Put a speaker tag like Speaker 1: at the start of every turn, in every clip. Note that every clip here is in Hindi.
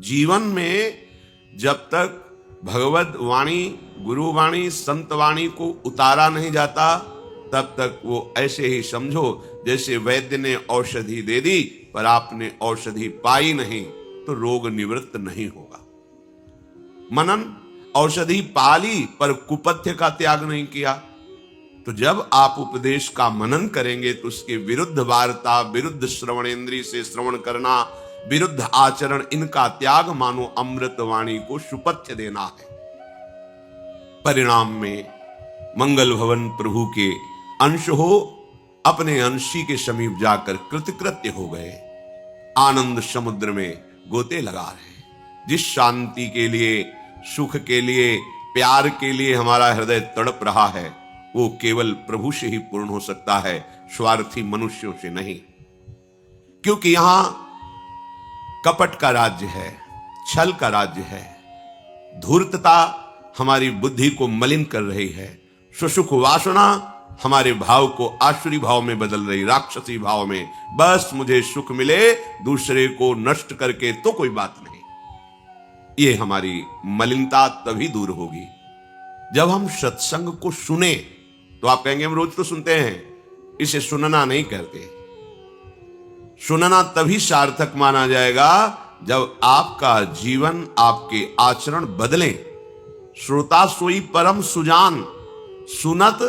Speaker 1: जीवन में जब तक भगवत वाणी, गुरु वाणी, संत वाणी को उतारा नहीं जाता, तब तक वो ऐसे ही समझो जैसे वैद्य ने औषधि दे दी पर आपने औषधि पाई नहीं, तो रोग निवृत्त नहीं होगा। मनन, औषधि पाली पर कुपथ्य का त्याग नहीं किया। तो जब आप उपदेश का मनन करेंगे तो उसके विरुद्ध वार्ता, विरुद्ध श्रवणेंद्रिय से श्रवण करना, विरुद्ध आचरण, इनका त्याग मानो अमृत वाणी को सुपथ्य देना है। परिणाम में मंगल भवन प्रभु के अंश हो, अपने अंशी के समीप जाकर कृतकृत्य हो गए, आनंद समुद्र में गोते लगा रहे। जिस शांति के लिए, सुख के लिए, प्यार के लिए हमारा हृदय तड़प रहा है, वो केवल प्रभु से ही पूर्ण हो सकता है, स्वार्थी मनुष्यों से नहीं। क्योंकि यहां कपट का राज्य है, छल का राज्य है, धूर्तता हमारी बुद्धि को मलिन कर रही है, सुसुख वासना हमारे भाव को आसुरी भाव में बदल रही, राक्षसी भाव में। बस मुझे सुख मिले, दूसरे को नष्ट करके तो कोई बात नहीं। ये हमारी मलिनता तभी दूर होगी जब हम सत्संग को सुने। तो आप कहेंगे हम रोज तो सुनते हैं, इसे सुनना नहीं कहते। सुनना तभी सार्थक माना जाएगा जब आपका जीवन, आपके आचरण बदले। श्रोता सोई परम सुजान, सुनत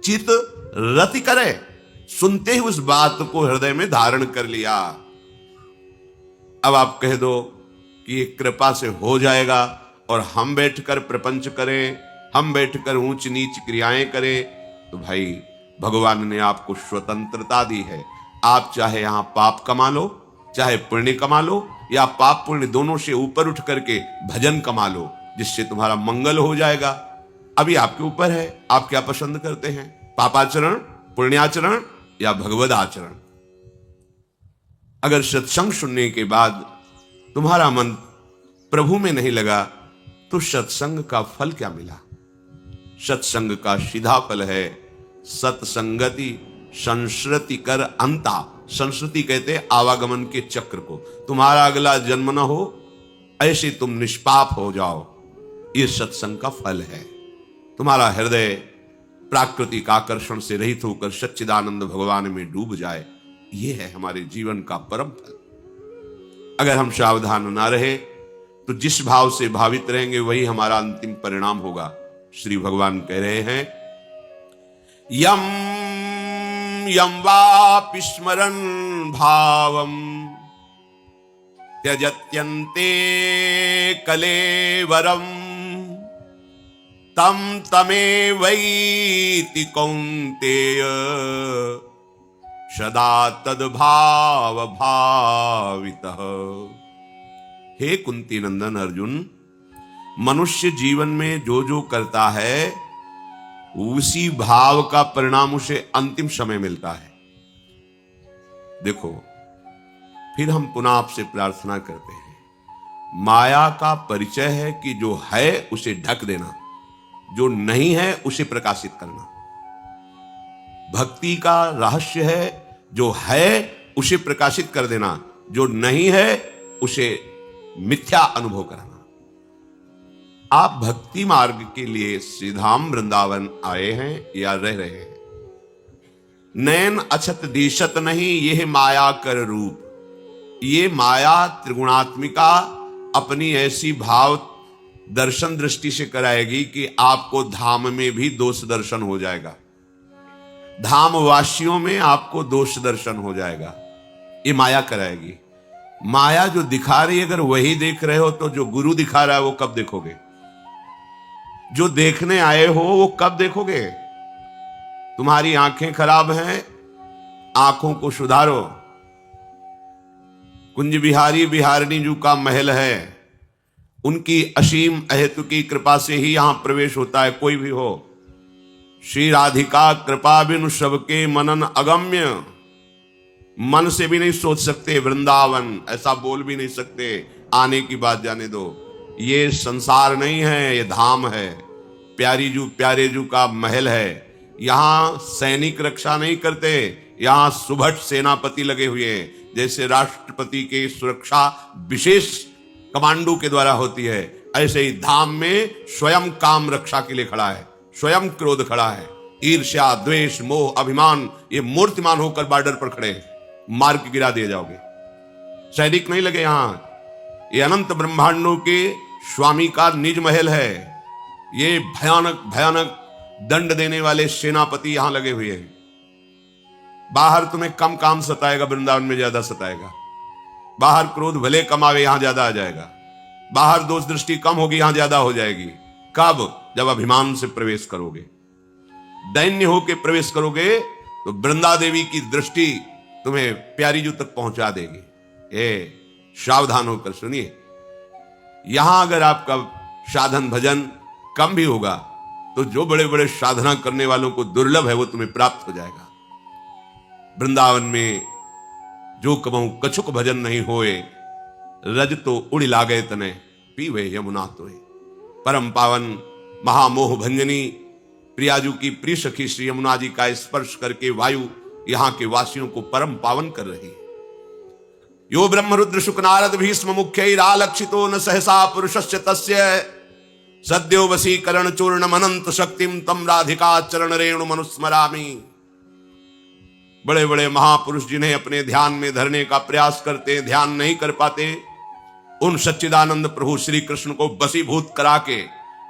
Speaker 1: चित रति करे। सुनते ही उस बात को हृदय में धारण कर लिया। अब आप कह दो कि ये कृपा से हो जाएगा और हम बैठकर प्रपंच करें, हम बैठकर ऊंच नीच क्रियाएं करें, तो भाई भगवान ने आपको स्वतंत्रता दी है। आप चाहे यहां पाप कमा लो, चाहे पुण्य कमा लो, या पाप पुण्य दोनों से ऊपर उठ करके भजन कमा लो, जिससे तुम्हारा मंगल हो जाएगा। अभी आपके ऊपर है, आप क्या पसंद करते हैं, पापाचरण, पुण्याचरण या भगवद आचरण। अगर सत्संग सुनने के बाद तुम्हारा मन प्रभु में नहीं लगा, तो सत्संग का फल क्या मिला? सत्संग का सीधा फल है सत्संगति संस्कृति कर अंता। संस्कृति कहते आवागमन के चक्र को। तुम्हारा अगला जन्म न हो, ऐसे तुम निष्पाप हो जाओ, ये सत्संग का फल है। तुम्हारा हृदय प्राकृतिक आकर्षण से रहित होकर सच्चिदानंद भगवान में डूब जाए, ये है हमारे जीवन का परम फल। अगर हम सावधान ना रहे तो जिस भाव से भावित रहेंगे वही हमारा अंतिम परिणाम होगा। श्री भगवान कह रहे हैं, यम यम वापि स्मरन् भावम त्यजत्यन्ते कलेवरम तम तमेवैति कौन्तेय सदा तद्भाव भावितः। हे कुंती नंदन अर्जुन, मनुष्य जीवन में जो जो करता है उसी भाव का परिणाम उसे अंतिम समय मिलता है। देखो, फिर हम पुनः आपसे प्रार्थना करते हैं, माया का परिचय है कि जो है उसे ढक देना, जो नहीं है उसे प्रकाशित करना। भक्ति का रहस्य है जो है उसे प्रकाशित कर देना, जो नहीं है उसे मिथ्या अनुभव कराना। आप भक्ति मार्ग के लिए श्रीधाम वृंदावन आए हैं या रह रहे हैं? नैन अछत दिशत नहीं यह माया कर रूप। ये माया त्रिगुणात्मिका अपनी ऐसी भाव दर्शन दृष्टि से कराएगी कि आपको धाम में भी दोष दर्शन हो जाएगा, धाम वासियों में आपको दोष दर्शन हो जाएगा। ये माया कराएगी। माया जो दिखा रही है, अगर वही देख रहे हो तो जो गुरु दिखा रहा है वो कब देखोगे? जो देखने आए हो वो कब देखोगे? तुम्हारी आंखें खराब हैं, आंखों को सुधारो। कुंज बिहारी बिहारिणी जी का महल है, उनकी असीम अहेतु की कृपा से ही यहां प्रवेश होता है, कोई भी हो। श्री राधिका कृपा बिनु सबके मनन अगम्य। मन से भी नहीं सोच सकते वृंदावन, ऐसा बोल भी नहीं सकते। आने की बात जाने दो। ये संसार नहीं है, ये धाम है। प्यारी जू प्यारे जू का महल है। यहां सैनिक रक्षा नहीं करते, यहां सुभट सेनापति लगे हुए हैं। जैसे राष्ट्रपति के सुरक्षा विशेष कमांडो के द्वारा होती है, ऐसे ही धाम में स्वयं काम रक्षा के लिए खड़ा है, स्वयं क्रोध खड़ा है। ईर्ष्या, द्वेष, मोह, अभिमान ये मूर्तिमान होकर बॉर्डर पर खड़े हैं, मार के गिरा दिए जाओगे। सैनिक नहीं लगे यहां, ये अनंत ब्रह्मांडों के स्वामी का निज महल है। ये भयानक भयानक दंड देने वाले सेनापति यहां लगे हुए हैं। बाहर तुम्हें कम काम सताएगा, वृंदावन में ज्यादा सताएगा। बाहर क्रोध भले कम आवे, यहां ज्यादा आ जाएगा। बाहर दोष दृष्टि कम होगी, यहां ज्यादा हो जाएगी। कब? जब अभिमान से प्रवेश करोगे, दैन्य होकर प्रवेश करोगे, तो वृंदा देवी की दृष्टि तुम्हें प्यारी जू तक पहुंचा देगी। सावधान होकर सुनिए, यहां अगर आपका साधन भजन कम भी होगा तो जो बड़े बड़े साधना करने वालों को दुर्लभ है वो तुम्हें प्राप्त हो जाएगा। वृंदावन में जो कबहू कछुक भजन नहीं होए, रज तो उड़ लागे तने पीवे यमुना तोए। परम पावन महामोह भंजनी प्रियाजू की प्रिय सखी श्री यमुना जी का स्पर्श करके वायु यहां के वासियों को परम पावन कर रही है। यो ब्रह्म रुद्र शुक नारद भीष्म मुख्यैरालक्षितो न सहसा पुरुषस्य तस्य सद्यो वशीकरण चूर्णम अनंत शक्तिम तम राधिका चरण रेणु मनुस्मरामि। बड़े बड़े महापुरुष जिन्हें अपने ध्यान में धरने का प्रयास करते, ध्यान नहीं कर पाते, उन सच्चिदानंद प्रभु श्री कृष्ण को बसीभूत करा के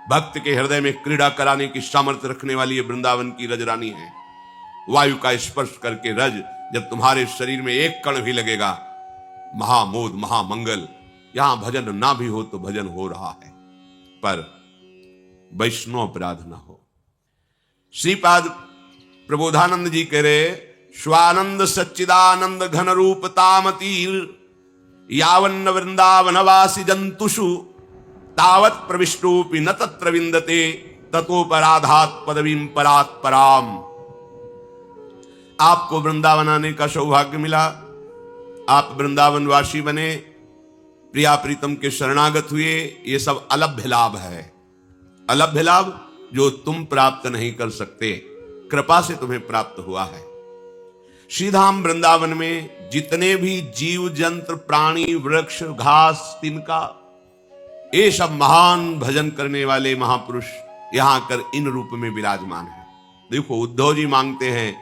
Speaker 1: भक्त के हृदय में क्रीड़ा कराने की सामर्थ्य रखने वाली ये वृंदावन की रजरानी है। वायु का स्पर्श करके रज जब तुम्हारे शरीर में एक कण भी लगेगा, महामोद महामंगल। यहां भजन ना भी हो तो भजन हो रहा है, पर वैष्णव अपराध ना हो। श्रीपाद प्रबोधानंद जी कह रहे, स्वानंद सच्चिदानंद घन रूप तामतीर यावन्न वृंदावनवासी जंतुषु तावत प्रविष्टोपि न तत्र विंदते ततोपराधात पदवीं परात पराम। आपको वृंदावन आने का सौभाग्य मिला, आप वृंदावन वासी बने, प्रिया प्रीतम के शरणागत हुए, ये सब अलभ्य लाभ है। अलभ्य लाभ जो तुम प्राप्त नहीं कर सकते, कृपा से तुम्हें प्राप्त हुआ है। श्रीधाम वृंदावन में जितने भी जीव जंत्र प्राणी वृक्ष घास तिनका, ये सब महान भजन करने वाले महापुरुष यहां कर इन रूप में विराजमान है। देखो, उद्धव जी मांगते हैं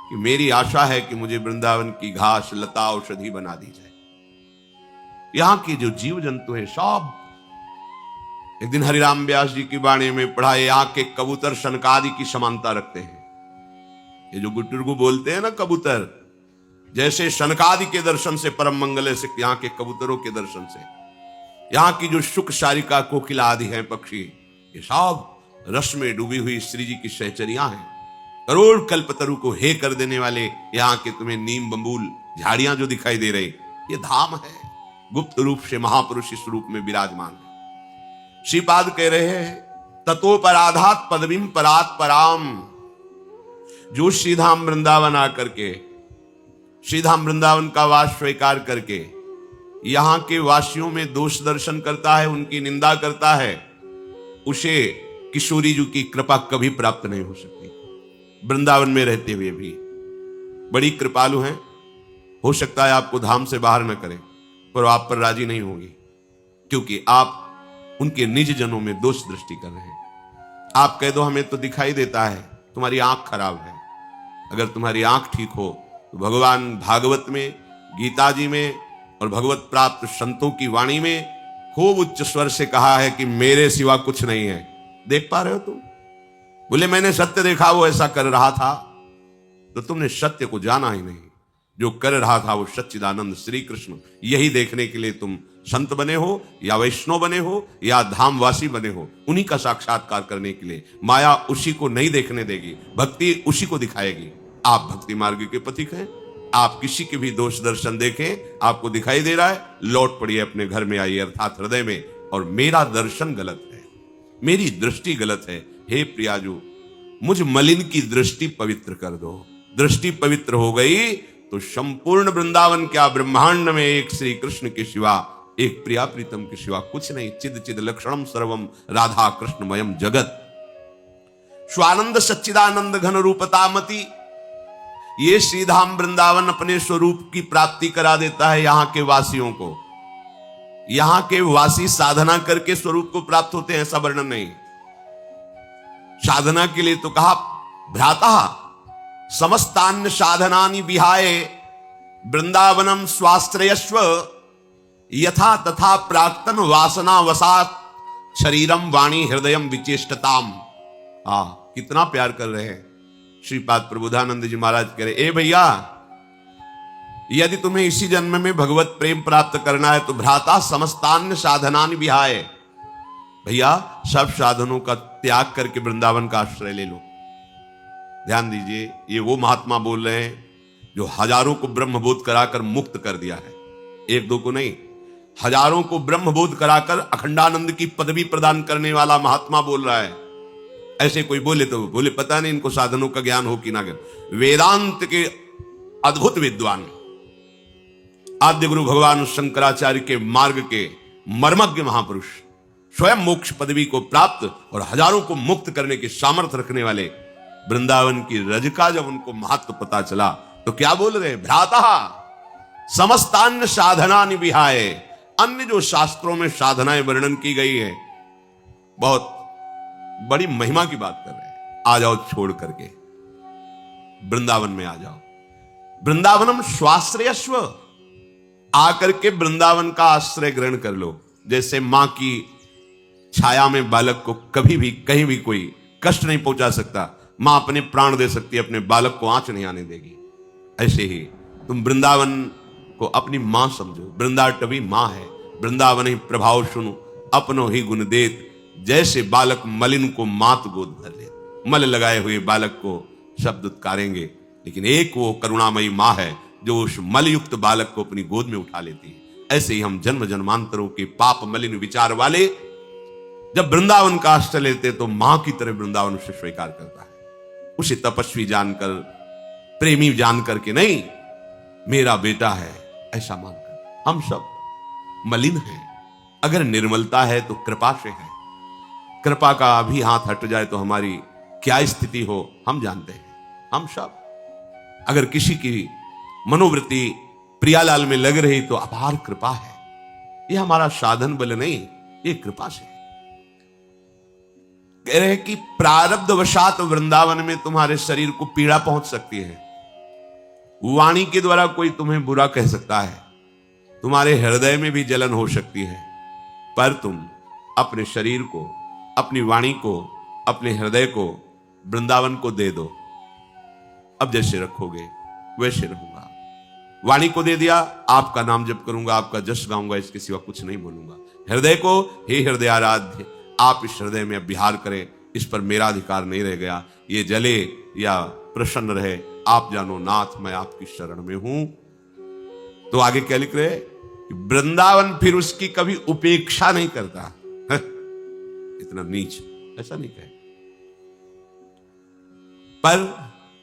Speaker 1: कि मेरी आशा है कि मुझे वृंदावन की घास लता औषधि बना दी जाए। यहां के जो जीव जंतु हैं सब, एक दिन हरिराम व्यास जी की वाणी में पढ़ा, यहाँ के कबूतर शनकादि की समानता रखते हैं। ये जो गुटुरगु बोलते हैं ना कबूतर, जैसे शनकादि के दर्शन से परम मंगल है, यहाँ के कबूतरों के दर्शन से। यहाँ की जो शुक शारिका कोकिला आदि हैं पक्षी, ये सब रस में डूबी हुई श्री जी की सहचरियां हैं। करोड़ कल्पतरु को हे कर देने वाले यहाँ के तुम्हें नीम बंबूल झाड़ियां जो दिखाई दे रही, ये धाम है। गुप्त रूप से महापुरुष इस रूप में विराजमान है। श्रीपाद कह रहे हैं, ततोपराधात पदवीं परात पराम। जो श्रीधाम वृंदावन आकर के, श्रीधाम वृंदावन का वास स्वीकार करके यहां के वासियों में दोष दर्शन करता है, उनकी निंदा करता है, उसे किशोरी जी की कृपा कभी प्राप्त नहीं हो सकती। वृंदावन में रहते हुए भी बड़ी कृपालु हैं। हो सकता है आपको धाम से बाहर न करें, पर आप पर राजी नहीं होगी, क्योंकि आप उनके निज जनों में दोष दृष्टि कर रहे हैं। आप कह दो हमें तो दिखाई देता है, तुम्हारी आंख खराब है। अगर तुम्हारी आंख ठीक हो तो भगवान भागवत में, गीता जी में और भगवत प्राप्त संतों की वाणी में खूब उच्च स्वर से कहा है कि मेरे सिवा कुछ नहीं है। देख पा रहे हो तुम? बोले मैंने सत्य देखा, वो ऐसा कर रहा था। तो तुमने सत्य को जाना ही नहीं। जो कर रहा था वो सच्चिदानंद श्री कृष्ण। यही देखने के लिए तुम संत बने हो, या वैष्णव बने हो, या धामवासी बने हो। उन्हीं का साक्षात्कार करने के लिए माया उसी को नहीं देखने देगी, भक्ति उसी को दिखाएगी। आप भक्ति मार्ग के पथिक हैं। आप किसी के भी दोष दर्शन देखें, आपको दिखाई दे रहा है, लौट पड़िए, अपने घर में आइए, अर्थात हृदय में। और मेरा दर्शन गलत है, मेरी दृष्टि गलत है, हे प्रियाजू मुझ मलिन की दृष्टि पवित्र कर दो। दृष्टि पवित्र हो गई तो संपूर्ण वृंदावन क्या, ब्रह्मांड में एक श्री कृष्ण के सिवा, एक प्रिया प्रीतम के सिवा कुछ नहीं। चिद चिद लक्षणम सर्वम राधा कृष्णमयम जगत। स्वानंद सच्चिदानंद घन रूपतामति। ये श्रीधाम वृंदावन अपने स्वरूप की प्राप्ति करा देता है यहाँ के वासियों को। यहां के वासी साधना करके स्वरूप को प्राप्त होते हैं, ऐसा वर्णन नहीं। साधना के लिए तो कहा भ्राता समस्तान्य साधनानि विहाय वृंदावनम स्वाश्रयस्व यथा तथा प्राक्तन वासना वसात शरीरम वाणी हृदयम विचेष्टताम। कितना प्यार कर रहे हैं श्रीपाद प्रबोधानंद जी महाराज कह रहे, ए भैया, यदि तुम्हें इसी जन्म में भगवत प्रेम प्राप्त करना है तो भ्राता समस्तान्य साधनानि विहाय, भैया सब साधनों का त्याग करके वृंदावन का आश्रय ले लो। ध्यान दीजिए, ये वो महात्मा बोल रहे हैं जो हजारों को ब्रह्मबोध कराकर मुक्त कर दिया है, एक दो को नहीं, हजारों को ब्रह्मबोध कराकर अखंडानंद की पदवी प्रदान करने वाला महात्मा बोल रहा है। ऐसे कोई बोले तो बोले पता नहीं इनको साधनों का ज्ञान हो कि ना ज्ञान। वेदांत के अद्भुत विद्वान आद्य गुरु भगवान शंकराचार्य के मार्ग के मर्मज्ञ महापुरुष, स्वयं मोक्ष पदवी को प्राप्त और हजारों को मुक्त करने के सामर्थ्य रखने वाले वृंदावन की रज का जब उनको महत्व पता चला तो क्या बोल रहे, भ्राता समस्तान्य साधनानि विहाय। अन्य जो शास्त्रों में साधनाएं वर्णन की गई है, बहुत बड़ी महिमा की बात कर रहे हैं, आ जाओ छोड़ करके वृंदावन में आ जाओ। वृंदावनम स्वाश्रयस्व, आकर के वृंदावन का आश्रय ग्रहण कर लो। जैसे मां की छाया में बालक को कभी भी कहीं भी कोई कष्ट नहीं पहुंचा सकता, मां अपने प्राण दे सकती है, अपने बालक को आंच नहीं आने देगी। ऐसे ही तुम वृंदावन को अपनी मां समझो, वृंदाटवी मां है, वृंदावन ही प्रभाव सुनो, अपनो ही गुण देत, जैसे बालक मलिन को मात गोद भर ले। मल लगाए हुए बालक को शब्द उत्कारेंगे, लेकिन एक वो करुणामयी मां है जो उस मलयुक्त बालक को अपनी गोद में उठा लेती है। ऐसे ही हम जन्म जन्मांतरों के पाप मलिन विचार वाले जब वृंदावन का आश्रय लेते तो मां की तरह वृंदावन उसे स्वीकार करता है। उसे तपस्वी जानकर, प्रेमी जानकर के नहीं, मेरा बेटा है ऐसा मानकर। हम सब मलिन हैं, अगर निर्मलता है तो कृपा से है। कृपा का अभी हाथ हट जाए तो हमारी क्या स्थिति हो हम जानते हैं। हम सब अगर किसी की मनोवृत्ति प्रियालाल में लग रही तो अपार कृपा है। यह हमारा साधन बल नहीं, ये कृपा से है। कह रहे कि प्रारब्ध वशात वृंदावन में तुम्हारे शरीर को पीड़ा पहुंच सकती है। वाणी के द्वारा कोई तुम्हें बुरा कह सकता है, तुम्हारे हृदय में भी जलन हो सकती है, पर तुम अपने शरीर को, अपनी वाणी को, अपने हृदय को वृंदावन को दे दो। अब जैसे रखोगे वैसे रहूंगा। वाणी को दे दिया, आपका नाम जप करूंगा, आपका जश गाऊंगा, इसके सिवा कुछ नहीं बोलूंगा। हृदय को, हे हृदय आराध्य, आप इस हृदय में अभ्यार करें, इस पर मेरा अधिकार नहीं रह गया, ये जले या प्रसन्न रहे, आप जानो नाथ मैं आपकी शरण में हूं। तो आगे क्या लिख रहे, वृंदावन फिर उसकी कभी उपेक्षा नहीं करता। इतना नीच ऐसा नहीं कहे, पर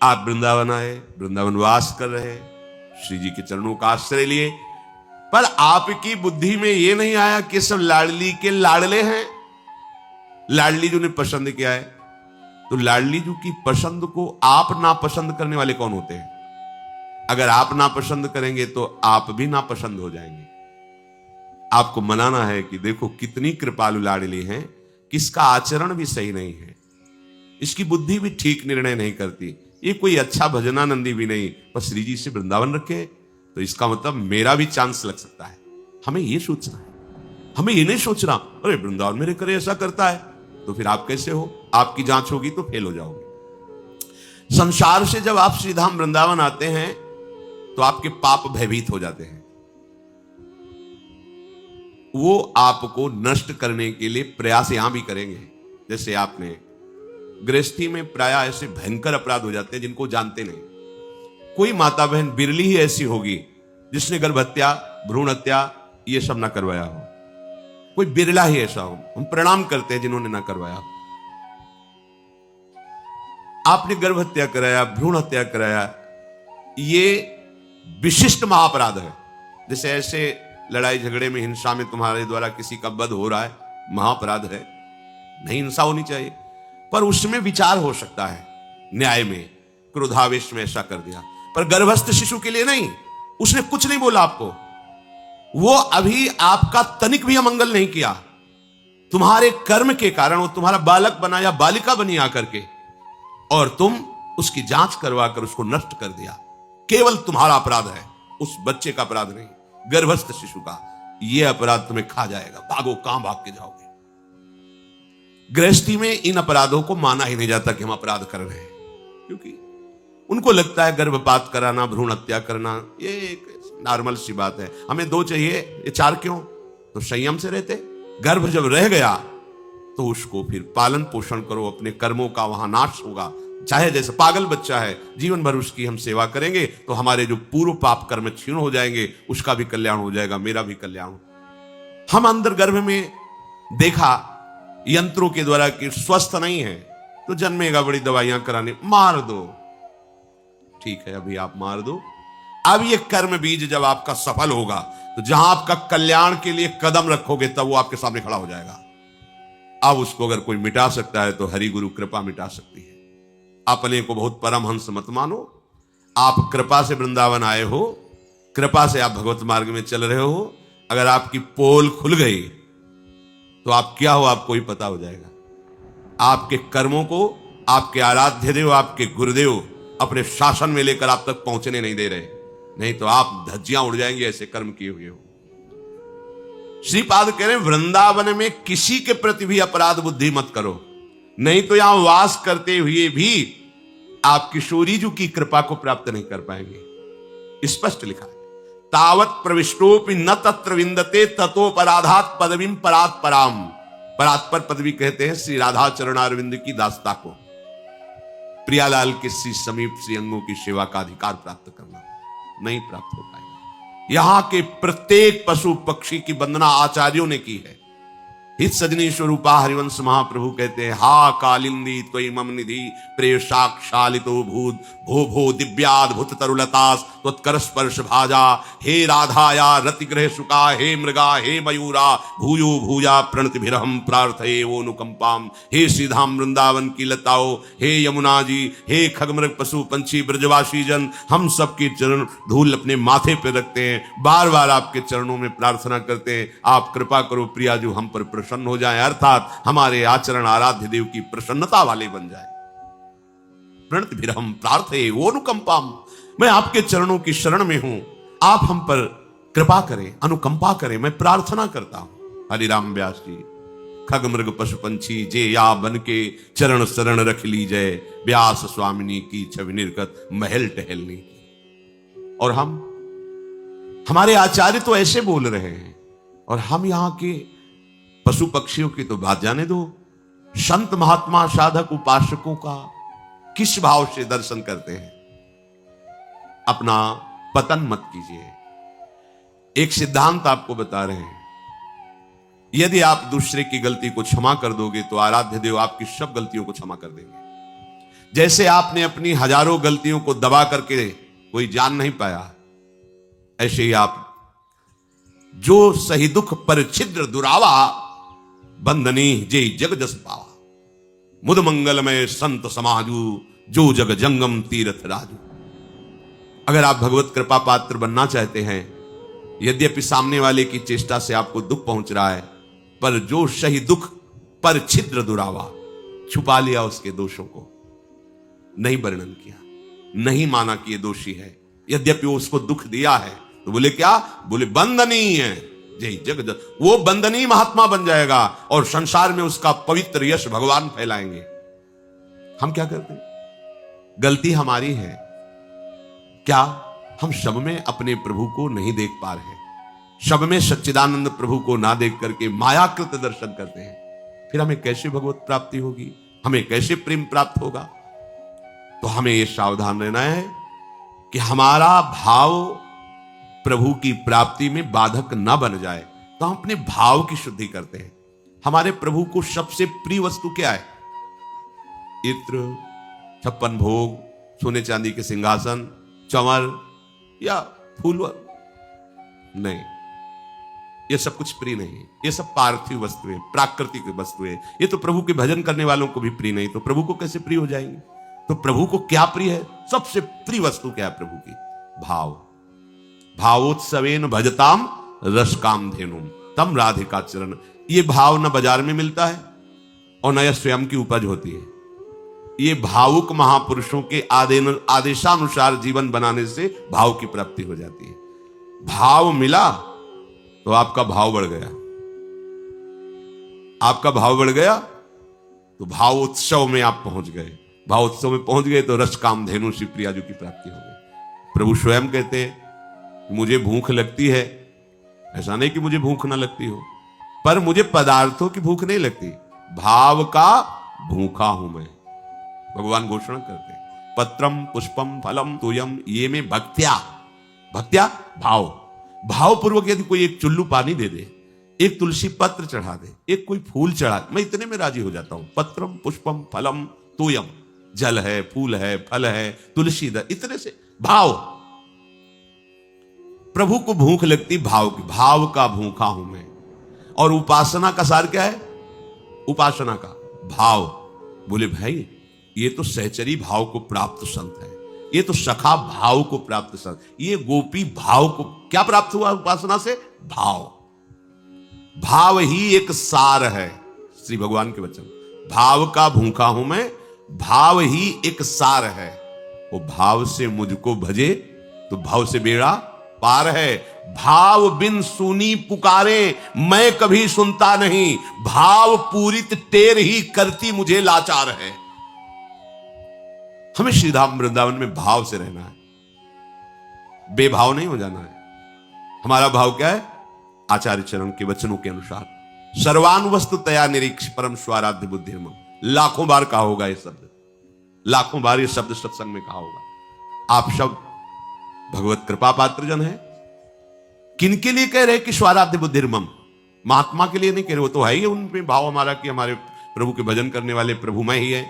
Speaker 1: आप वृंदावन आए, वृंदावन वास कर रहे, श्री जी के चरणों का आश्रय लिए, पर आपकी बुद्धि में यह नहीं आया कि सब लाडली के लाडले हैं। लाडली जो ने पसंद किया है, तो लाडली जो की पसंद को आप नापसंद करने वाले कौन होते हैं? अगर आप नापसंद करेंगे तो आप भी नापसंद हो जाएंगे। आपको मनाना है कि देखो कितनी कृपालु लाडली हैं, किसका आचरण भी सही नहीं है, इसकी बुद्धि भी ठीक निर्णय नहीं करती, ये कोई अच्छा भजनानंदी भी नहीं, पर श्री जी से वृंदावन रखे तो इसका मतलब मेरा भी चांस लग सकता है। हमें ये सोचना है, हमें ये नहीं सोचना अरे वृंदावन मेरे करे ऐसा करता है, तो फिर आप कैसे हो? आपकी जांच होगी तो फेल हो जाओगे। संसार से जब आप श्रीधाम वृंदावन आते हैं तो आपके पाप भयभीत हो जाते हैं, वो आपको नष्ट करने के लिए प्रयास यहां भी करेंगे। जैसे आपने गृहस्थी में प्राय ऐसे भयंकर अपराध हो जाते हैं जिनको जानते नहीं। कोई माता बहन बिरली ही ऐसी होगी जिसने गर्भ हत्या, भ्रूण हत्या ये सब ना करवाया हो, कोई बिरला ही ऐसा हो। हम प्रणाम करते हैं जिन्होंने ना करवाया हो। आपने गर्भ हत्या कराया, भ्रूण हत्या कराया, ये विशिष्ट महाअपराध है। जैसे ऐसे लड़ाई झगड़े में, हिंसा में तुम्हारे द्वारा किसी का वध हो रहा है, महाअपराध है, नहीं हिंसा होनी चाहिए, पर उसमें विचार हो सकता है न्याय में, क्रोधावेश में ऐसा कर दिया, पर गर्भस्थ शिशु के लिए नहीं। उसने कुछ नहीं बोला आपको, वो अभी आपका तनिक भी अमंगल नहीं किया, तुम्हारे कर्म के कारण वो तुम्हारा बालक बना या बालिका बनी आकर के, और तुम उसकी जांच करवा कर उसको नष्ट कर दिया। केवल तुम्हारा अपराध है, उस बच्चे का अपराध नहीं, गर्भस्थ शिशु का। यह अपराध तुम्हें खा जाएगा, भागो, कहां भाग के जाओगे। गृहस्थी में इन अपराधों को माना ही नहीं जाता कि हम अपराध कर रहे हैं, क्योंकि उनको लगता है गर्भपात कराना, भ्रूण हत्या करना ये एक नॉर्मल सी बात है। हमें 2 चाहिए, ये 4 क्यों? तो संयम से रहते। गर्भ जब रह गया तो उसको फिर पालन पोषण करो, अपने कर्मों का वहां नाश होगा। चाहे जैसे पागल बच्चा है, जीवन भर उसकी हम सेवा करेंगे तो हमारे जो पूर्व पाप कर्म क्षीण हो जाएंगे, उसका भी कल्याण हो जाएगा, मेरा भी कल्याण। हम अंदर गर्भ में देखा यंत्रों के द्वारा कि स्वस्थ नहीं है, तो जन्मेगा, बड़ी दवाइयां कराने, मार दो। ठीक है, अभी आप मार दो। अब ये कर्म बीज जब आपका सफल होगा तो जहां आपका कल्याण के लिए कदम रखोगे तब वो आपके सामने खड़ा हो जाएगा। अब उसको अगर कोई मिटा सकता है तो हरि गुरु कृपा मिटा सकती है। अपने को बहुत परमहंस मत मानो। आप कृपा से वृंदावन आए हो, कृपा से आप भगवत मार्ग में चल रहे हो। अगर आपकी पोल खुल गई तो आप क्या हो आपको ही पता हो जाएगा। आपके कर्मों को आपके आराध्य देव, आपके गुरुदेव अपने शासन में लेकर आप तक पहुंचने नहीं दे रहे, नहीं तो आप धज्जियां उड़ जाएंगे, ऐसे कर्म किए हुए हो। श्रीपाद कह रहे हैं वृंदावन में किसी के प्रति भी अपराध बुद्धि मत करो, नहीं तो यहां वास करते हुए भी आप किशोरीजू की कृपा को प्राप्त नहीं कर पाएंगे। स्पष्ट लिखा है, तावत प्रविष्टोपि न तत्र विंदते ततोपराधात पदवीं परात पराम। परात्पर पदवी कहते हैं श्री राधा चरणारविंद की दास्ता को, प्रियालाल के श्री समीप श्री अंगों की सेवा का अधिकार प्राप्त करना नहीं प्राप्त हो पाएगा। यहां के प्रत्येक पशु पक्षी की वंदना आचार्यों ने की है। हित सजनी स्वरूपा हरिवंश महाप्रभु कहते हैं, हा कालिंदी त्वयि मम निधि प्रेय साक्षालितो भूत भो भो दिव्याद्भुत तरुलतास त्वत्कर स्पर्श भाजा। हे राधाया रतिग्रह सुका, हे मृगा हे मयूरा भूयो भूया प्रणतिभिरहम प्रार्थये वो अनुकंपाम। हे श्रीधाम वृंदावन की लताओ, हे यमुना जी, हे खगमृग पशु पंछी ब्रजवासी जन, हम सबके चरण धूल अपने माथे पर रखते हैं, बार बार आपके चरणों में प्रार्थना करते हैं, आप कृपा करो प्रियाजू हम पर प्रसन्न हो जाए, अर्थात हमारे आचरण आराध्य देव की प्रसन्नता वाले बन जाए। प्रणतिभिरहम प्रार्थये वो अनुकंपाम, मैं आपके चरणों की शरण में हूं, आप हम पर कृपा करें, अनुकंपा करें, मैं प्रार्थना करता हूं। हरिराम व्यास जी, खग मृग पशु पंछी जे या बन के चरण शरण रख ली जय, व्यास स्वामिनी की छवि निर्गत महल टहलनी की। और हम, हमारे आचार्य तो ऐसे बोल रहे हैं, और हम यहां के पशु पक्षियों की तो बात जाने दो। संत महात्मा साधक उपासकों का किस भाव से दर्शन करते हैं। अपना पतन मत कीजिए। एक सिद्धांत आपको बता रहे हैं, यदि आप दूसरे की गलती को क्षमा कर दोगे तो आराध्य देव आपकी सब गलतियों को क्षमा कर देंगे। जैसे आपने अपनी हजारों गलतियों को दबा करके कोई जान नहीं पाया, ऐसे ही आप जो सही दुख पर छिद्र दुरावा बंदनी जे जग जस पावा। मुद मंगलमय संत समाजू जो जग जंगम तीर्थ राजू। अगर आप भगवत कृपा पात्र बनना चाहते हैं, यद्यपि सामने वाले की चेष्टा से आपको दुख पहुंच रहा है, पर जो सही दुख पर छिद्र दुरावा, छुपा लिया उसके दोषों को, नहीं वर्णन किया, नहीं माना कि ये दोषी है, यद्यपि वो उसको दुख दिया है, तो बोले क्या? बोले बंदनीय है जय जग, वो बंदनीय महात्मा बन जाएगा और संसार में उसका पवित्र यश भगवान फैलाएंगे। हम क्या करते? गलती हमारी है क्या? हम सब में अपने प्रभु को नहीं देख पा रहे, सब में सच्चिदानंद प्रभु को ना देख करके मायाकृत दर्शन करते हैं। फिर हमें कैसे भगवत प्राप्ति होगी, हमें कैसे प्रेम प्राप्त होगा? तो हमें यह सावधान रहना है कि हमारा भाव प्रभु की प्राप्ति में बाधक ना बन जाए। तो हम अपने भाव की शुद्धि करते हैं। हमारे प्रभु को सबसे प्रिय वस्तु क्या है? इत्र, 56 भोग, सोने चांदी के सिंहासन, चंवर या फूल? नहीं, ये सब कुछ प्रिय नहीं। ये सब पार्थिव वस्तुएं, प्राकृतिक वस्तुएं। ये तो प्रभु के भजन करने वालों को भी प्रिय नहीं, तो प्रभु को कैसे प्रिय हो जाएंगे? तो प्रभु को क्या प्रिय है? सबसे प्रिय वस्तु क्या है प्रभु की? भाव। भावोत्सवेन भजताम रस काम धेनु तम राधिका चरण। ये भाव न बाजार में मिलता है और न यह स्वयं की उपज होती है। ये भावुक महापुरुषों के आदेशानुसार जीवन बनाने से भाव की प्राप्ति हो जाती है। भाव मिला तो आपका भाव बढ़ गया, आपका भाव बढ़ गया तो भाव उत्सव में आप पहुंच गए। भाव उत्सव में पहुंच गए तो रस काम धेनु श्री प्रिया जी की प्राप्ति हो गई। प्रभु स्वयं कहते हैं मुझे भूख लगती है, ऐसा नहीं कि मुझे भूख ना लगती हो, पर मुझे पदार्थों की भूख नहीं लगती, भाव का भूखा हूं मैं। भगवान घोषणा करते हैं पत्रम पुष्पम फलम तोयम ये में भक्त्या, भक्त्या भाव, भाव पूर्वक यदि कोई एक चुल्लू पानी दे दे, एक तुलसी पत्र चढ़ा दे, एक कोई फूल चढ़ा दे, मैं इतने में राजी हो जाता हूं। पत्रम पुष्पम फलम तोयम, जल है, फूल है, फल है, तुलसी द, इतने से भाव। प्रभु को भूख लगती भाव की, भाव का भूखा हूं मैं। और उपासना का सार क्या है? उपासना का भाव। बोले भाई ये तो सहचरी भाव को प्राप्त संत है, ये तो सखा भाव को प्राप्त संत, ये गोपी भाव को क्या प्राप्त हुआ उपासना से? भाव। भाव ही एक सार है, श्री भगवान के वचन। भाव का भूखा हूं मैं, भाव ही एक सार है। वो भाव से मुझको भजे तो भाव से बेड़ा पार है। भाव बिन सुनी पुकारे मैं कभी सुनता नहीं, भाव पूरित टेर ही करती मुझे लाचार है। हमें श्रीधाम वृंदावन में भाव से रहना है, बेभाव नहीं हो जाना है। हमारा भाव क्या है? आचार्य चरण के वचनों के अनुसार सर्वानुवस्तु तया निरीक्ष परम स्वाराध्य बुद्धिर्मम। लाखों बार कहा होगा ये शब्द, लाखों बार ये शब्द सत्संग में कहा होगा। आप सब भगवत कृपा पात्र जन है। किनके लिए कह रहे कि स्वाराध्य बुद्धिर्मम? महात्मा के लिए नहीं कह रहे, वो तो है ही उनमें भाव हमारा कि हमारे प्रभु के भजन करने वाले प्रभुमय ही है।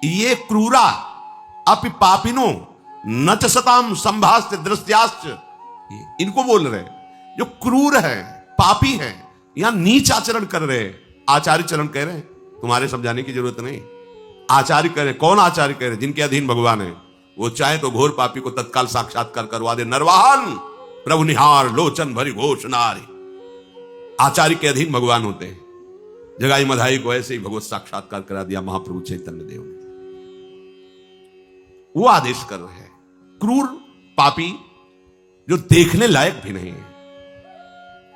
Speaker 1: ये क्रूरा अपि पापिनो न च सताम संभाष्य दृश्याश्च, इनको बोल रहे जो क्रूर है, पापी है, यहां नीच आचरण कर रहे। आचार्य चरण कह रहे तुम्हारे समझाने की जरूरत नहीं। आचार्य कह रहे, कौन आचार्य कह रहे? जिनके अधीन भगवान है। वो चाहे तो घोर पापी को तत्काल साक्षात्कार करवा दे। नरवाहन प्रभु निहार लोचन भरी घोष नारी। आचार्य के अधीन भगवान होते हैं। जगाई मधाई को ऐसे ही भगवत साक्षात्कार करा दिया महाप्रभु चैतन्य देव ने। वो आदेश कर रहे हैं। क्रूर पापी जो देखने लायक भी नहीं है,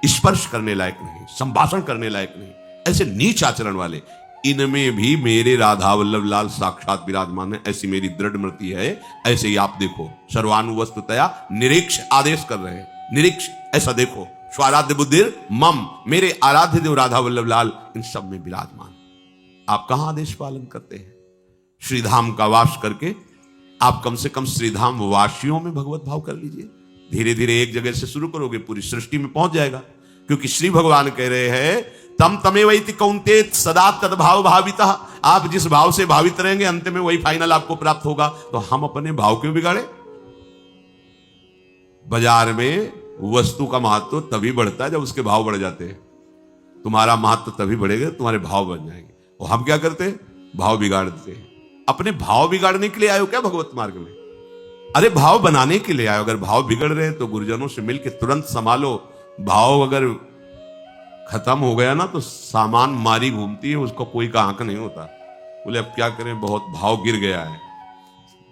Speaker 1: स्पर्श करने लायक नहीं, संभाषण करने लायक नहीं, ऐसे नीच आचरण वाले, इनमें भी मेरे राधा वल्लभ लाल साक्षात विराजमान है, ऐसी मेरी दृढ़ मृति है। ऐसे ही आप देखो सर्वानुवस्तुतया निरीक्ष आदेश कर रहे हैं। निरीक्ष ऐसा देखो, स्वाराध्य बुद्धिर मम, मेरे आराध्य देव राधा वल्लभ लाल इन सब में विराजमान। आप कहां आदेश पालन करते हैं? श्रीधाम का वास करके आप कम से कम श्रीधाम वासियों में भगवत भाव कर लीजिए। धीरे धीरे एक जगह से शुरू करोगे, पूरी सृष्टि में पहुंच जाएगा। क्योंकि श्री भगवान कह रहे हैं तम तमेवैति कौन्ते सदा तद्भाव भाविता। आप जिस भाव से भावित रहेंगे अंत में वही फाइनल आपको प्राप्त होगा। तो हम अपने भाव क्यों बिगाड़े? बाजार में वस्तु का महत्व तभी बढ़ता है जब उसके भाव बढ़ जाते हैं। तुम्हारा महत्व तभी बढ़ेगा तुम्हारे भाव बढ़ जाएंगे। और हम क्या करते हैं? भाव बिगाड़ देते हैं। अपने भाव बिगाड़ने के लिए आयो क्या भगवत मार्ग में? अरे भाव बनाने के लिए आयो। अगर भाव बिगड़ रहे हैं तो गुरुजनों से मिलकर तुरंत संभालो। भाव अगर खत्म हो गया ना तो सामान मारी घूमती है, उसको कोई का आंक नहीं होता। बोले अब क्या करें, बहुत भाव गिर गया है,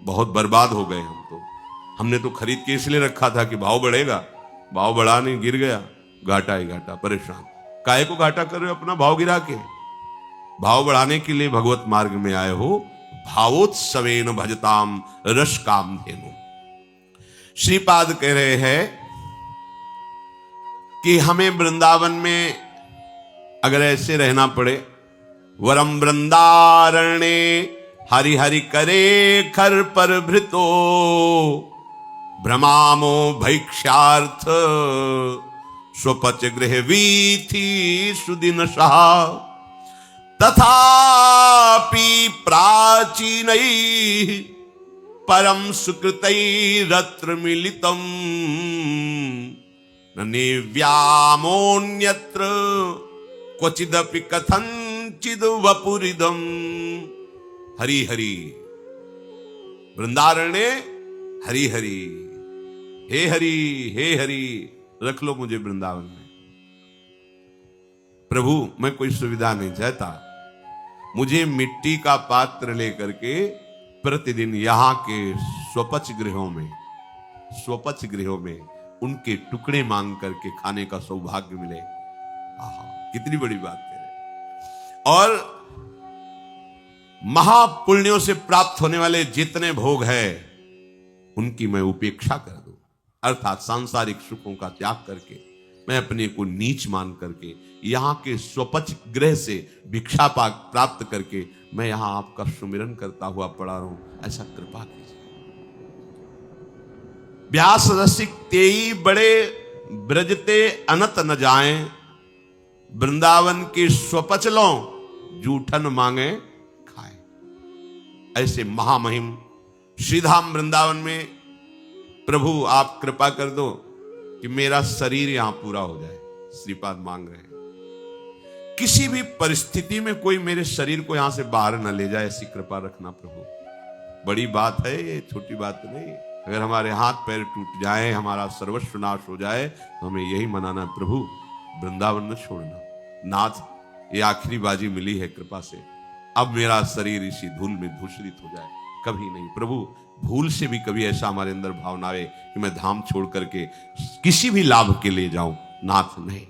Speaker 1: बहुत बर्बाद हो गए हम तो। हमने तो खरीद के इसलिए रखा था कि भाव बढ़ेगा, भाव बढ़ा नहीं, गिर गया, घाटा ही घाटा, परेशान। काहे को घाटा कर रहे हो अपना भाव गिरा के? भाव बढ़ाने के लिए भगवत मार्ग में आए हो। भावोत्सवेन भजताम रस काम धेनु। श्रीपाद कह रहे हैं कि हमें वृंदावन में अगर ऐसे रहना पड़े, वरम वृंदारण्ये हरि हरि करे खर पर भृतो भ्रमामो भैक्षार्थ स्वपच गृह वीथि सुदिन सहा तथापि प्राचीनै परम सुकृतैरत्र मिलितम् न निव्यामोऽन्यत्र क्वचिदपि कथंचिद वपुरिदम्। हरि हरि वृंदारण्य हरि हरि, हे हरि हे हरि, रख लो मुझे वृंदावन में। प्रभु मैं कोई सुविधा नहीं चाहता, मुझे मिट्टी का पात्र लेकर के प्रतिदिन यहाँ के स्वपच गृहों में उनके टुकड़े मांग करके खाने का सौभाग्य मिले। आहा, कितनी बड़ी बात कह रहे। और महापुण्यों से प्राप्त होने वाले जितने भोग है उनकी मैं उपेक्षा कर दूं, अर्थात सांसारिक सुखों का त्याग करके मैं अपने को नीच मान करके यहां के स्वपच गृह से भिक्षा पाक प्राप्त करके मैं यहां आपका सुमिरन करता हुआ पड़ा रहूं, ऐसा कृपा कीजिए। व्यास रसिक तेई बड़े ब्रजते अनत न जाएं, वृंदावन के स्वपचलों जूठन मांगे खाए। ऐसे महामहिम श्रीधाम वृंदावन में प्रभु आप कृपा कर दो कि मेरा शरीर यहां पूरा हो जाए, श्रीपाद मांग रहे हैं। किसी भी परिस्थिति में कोई मेरे शरीर को यहां से बाहर न ले जाए, ऐसी कृपा रखना प्रभु। बड़ी बात है ये, छोटी बात नहीं। अगर हमारे हाथ पैर टूट जाए, हमारा सर्वस्व नाश हो जाए, तो हमें यही मनाना प्रभु वृंदावन न छोड़ना। नाथ ये आखिरी बाजी मिली है कृपा से, अब मेरा शरीर इसी धूल में धूसरित हो जाए, कभी नहीं। प्रभु भूल से भी कभी ऐसा हमारे अंदर भावना आए कि मैं धाम छोड़ करके किसी भी लाभ के लिए जाऊं, नाथ नहीं।